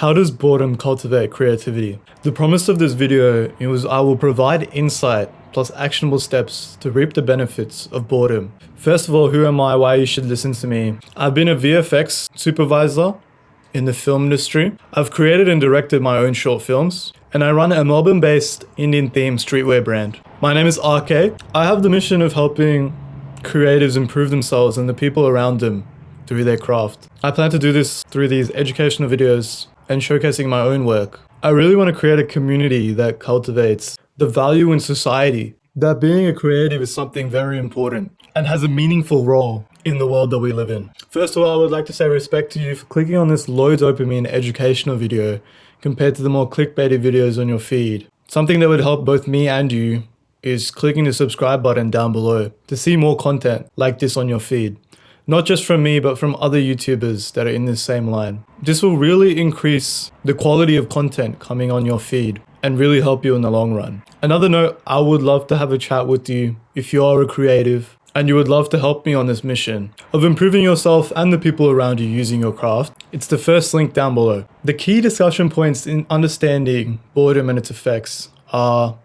How does boredom cultivate creativity? The promise of this video is I will provide insight plus actionable steps to reap the benefits of boredom. First of all, who am I? Why you should listen to me? I've been a VFX supervisor in the film industry. I've created and directed my own short films, and I run a Melbourne-based Indian-themed streetwear brand. My name is RK. I have the mission of helping creatives improve themselves and the people around them through their craft. I plan to do this through these educational videos and showcasing my own work. I really want to create a community that cultivates the value in society that being a creative is something very important and has a meaningful role in the world that we live in. First of all, I would like to say respect to you for clicking on this low dopamine educational video compared to the more clickbaity videos on your feed. Something that would help both me and you is clicking the subscribe button down below to see more content like this on your feed. Not just from me, but from other YouTubers that are in this same line. This will really increase the quality of content coming on your feed and really help you in the long run. Another note, I would love to have a chat with you if you are a creative and you would love to help me on this mission of improving yourself and the people around you using your craft. It's the first link down below. The key discussion points in understanding boredom and its effects are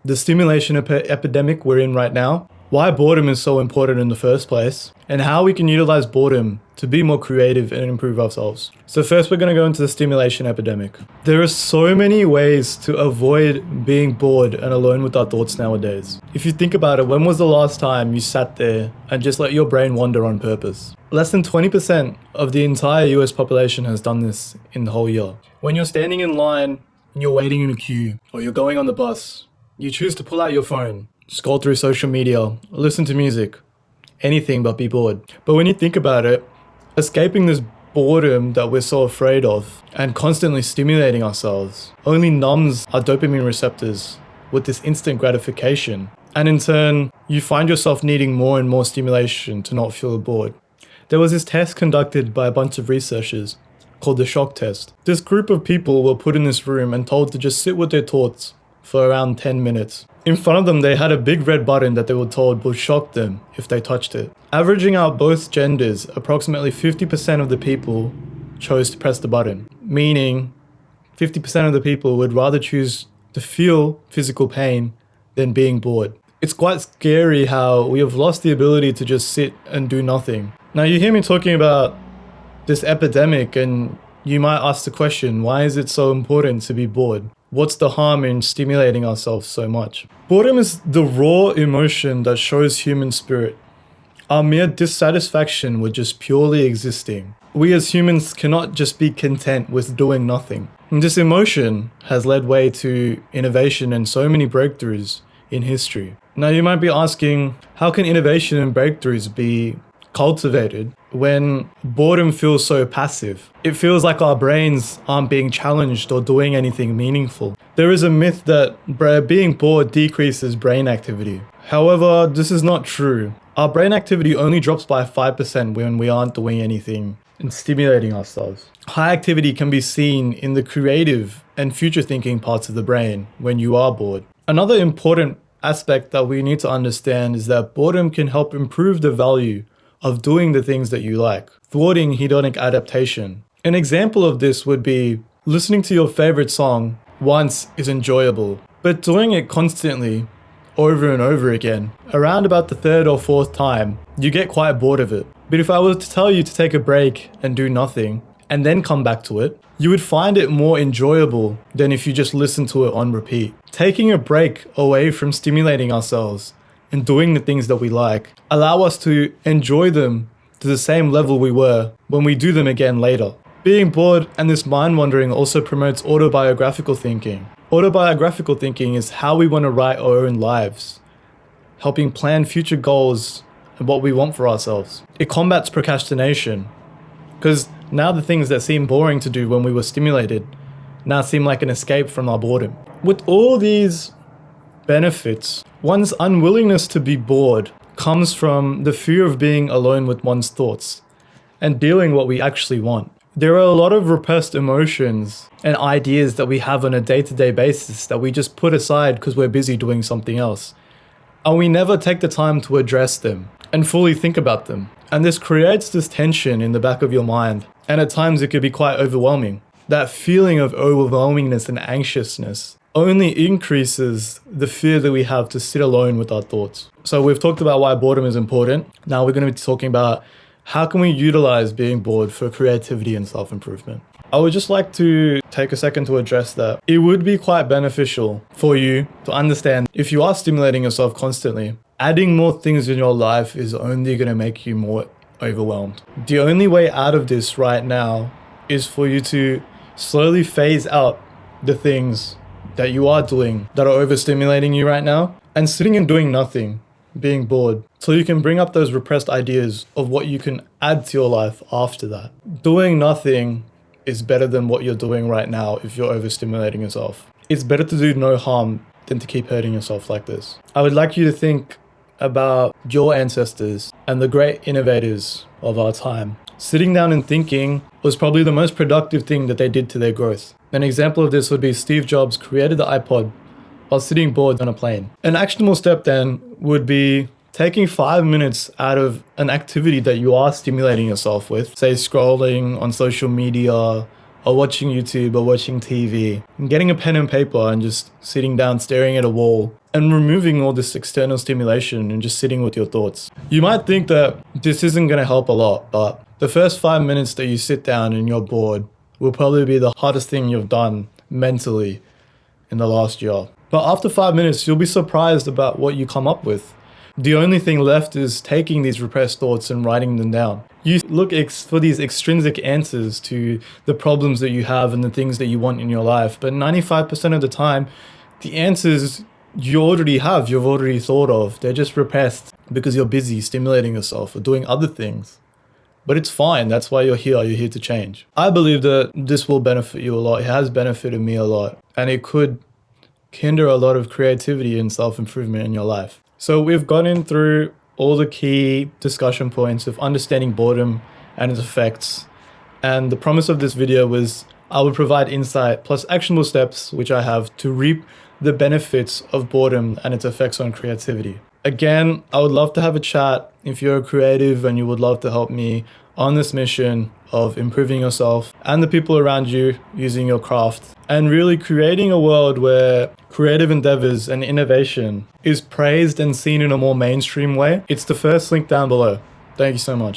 the stimulation epidemic we're in right now, why boredom is so important in the first place, and how we can utilize boredom to be more creative and improve ourselves. So first we're going to go into the stimulation epidemic. There are so many ways to avoid being bored and alone with our thoughts nowadays. If you think about it, when was the last time you sat there and just let your brain wander on purpose? Less than 20% of the entire US population has done this in the whole year. When you're standing in line and you're waiting in a queue or you're going on the bus, you choose to pull out your phone, scroll through social media, listen to music, anything but be bored. But when you think about it, escaping this boredom that we're so afraid of and constantly stimulating ourselves only numbs our dopamine receptors with this instant gratification. And in turn, you find yourself needing more and more stimulation to not feel bored. There was this test conducted by a bunch of researchers called the shock test. This group of people were put in this room and told to just sit with their thoughts for around 10 minutes. In front of them, they had a big red button that they were told would shock them if they touched it. Averaging out both genders, approximately 50% of the people chose to press the button, meaning 50% of the people would rather choose to feel physical pain than being bored. It's quite scary how we have lost the ability to just sit and do nothing. Now you hear me talking about this epidemic and you might ask the question, why is it so important to be bored? What's the harm in stimulating ourselves so much? Boredom is the raw emotion that shows human spirit. Our mere dissatisfaction with just purely existing. We as humans cannot just be content with doing nothing. And this emotion has led way to innovation and so many breakthroughs in history. Now you might be asking, how can innovation and breakthroughs be cultivated when boredom feels so passive? It feels like our brains aren't being challenged or doing anything meaningful. There is a myth that being bored decreases brain activity. However, this is not true. Our brain activity only drops by 5% when we aren't doing anything and stimulating ourselves. High activity can be seen in the creative and future thinking parts of the brain when you are bored. Another important aspect that we need to understand is that boredom can help improve the value of doing the things that you like, thwarting hedonic adaptation. An example of this would be listening to your favorite song once is enjoyable, but doing it constantly over and over again, around about the third or fourth time, you get quite bored of it. But if I were to tell you to take a break and do nothing, and then come back to it, you would find it more enjoyable than if you just listen to it on repeat. Taking a break away from stimulating ourselves and doing the things that we like allow us to enjoy them to the same level we were when we do them again later. Being bored and this mind wandering also promotes autobiographical thinking. Autobiographical thinking is how we want to write our own lives, helping plan future goals and what we want for ourselves. It combats procrastination, because now the things that seem boring to do when we were stimulated now seem like an escape from our boredom. With all these benefits, one's unwillingness to be bored comes from the fear of being alone with one's thoughts and dealing what we actually want. There are a lot of repressed emotions and ideas that we have on a day-to-day basis that we just put aside because we're busy doing something else. And we never take the time to address them and fully think about them. And this creates this tension in the back of your mind. And at times it could be quite overwhelming. that feeling of overwhelmingness and anxiousness only increases the fear that we have to sit alone with our thoughts. So we've talked about why boredom is important. Now we're going to be talking about how can we utilize being bored for creativity and self-improvement. I would just like to take a second to address that. It would be quite beneficial for you to understand if you are stimulating yourself constantly, adding more things in your life is only going to make you more overwhelmed. The only way out of this right now is for you to slowly phase out the things that you are doing that are overstimulating you right now and sitting and doing nothing, being bored, so you can bring up those repressed ideas of what you can add to your life after that. Doing nothing is better than what you're doing right now if you're overstimulating yourself. It's better to do no harm than to keep hurting yourself like this. I would like you to think about your ancestors and the great innovators of our time. Sitting down and thinking was probably the most productive thing that they did to their growth. An example of this would be Steve Jobs created the iPod while sitting bored on a plane. An actionable step then would be taking 5 minutes out of an activity that you are stimulating yourself with, say scrolling on social media or watching YouTube or watching TV, and getting a pen and paper and just sitting down staring at a wall and removing all this external stimulation and just sitting with your thoughts. You might think that this isn't going to help a lot, but the first 5 minutes that you sit down and you're bored will probably be the hardest thing you've done mentally in the last year. But after 5 minutes, you'll be surprised about what you come up with. The only thing left is taking these repressed thoughts and writing them down. You look for these extrinsic answers to the problems that you have and the things that you want in your life. But 95% of the time, the answers you already have, you've already thought of. They're just repressed because you're busy stimulating yourself or doing other things. But it's fine. That's why you're here. You're here to change. I believe that this will benefit you a lot. It has benefited me a lot. And it could hinder a lot of creativity and self-improvement in your life. So we've gotten through all the key discussion points of understanding boredom and its effects. And the promise of this video was I would provide insight plus actionable steps, which I have, to reap the benefits of boredom and its effects on creativity. Again, I would love to have a chat if you're a creative and you would love to help me on this mission of improving yourself and the people around you using your craft and really creating a world where creative endeavors and innovation is praised and seen in a more mainstream way. It's the first link down below. Thank you so much.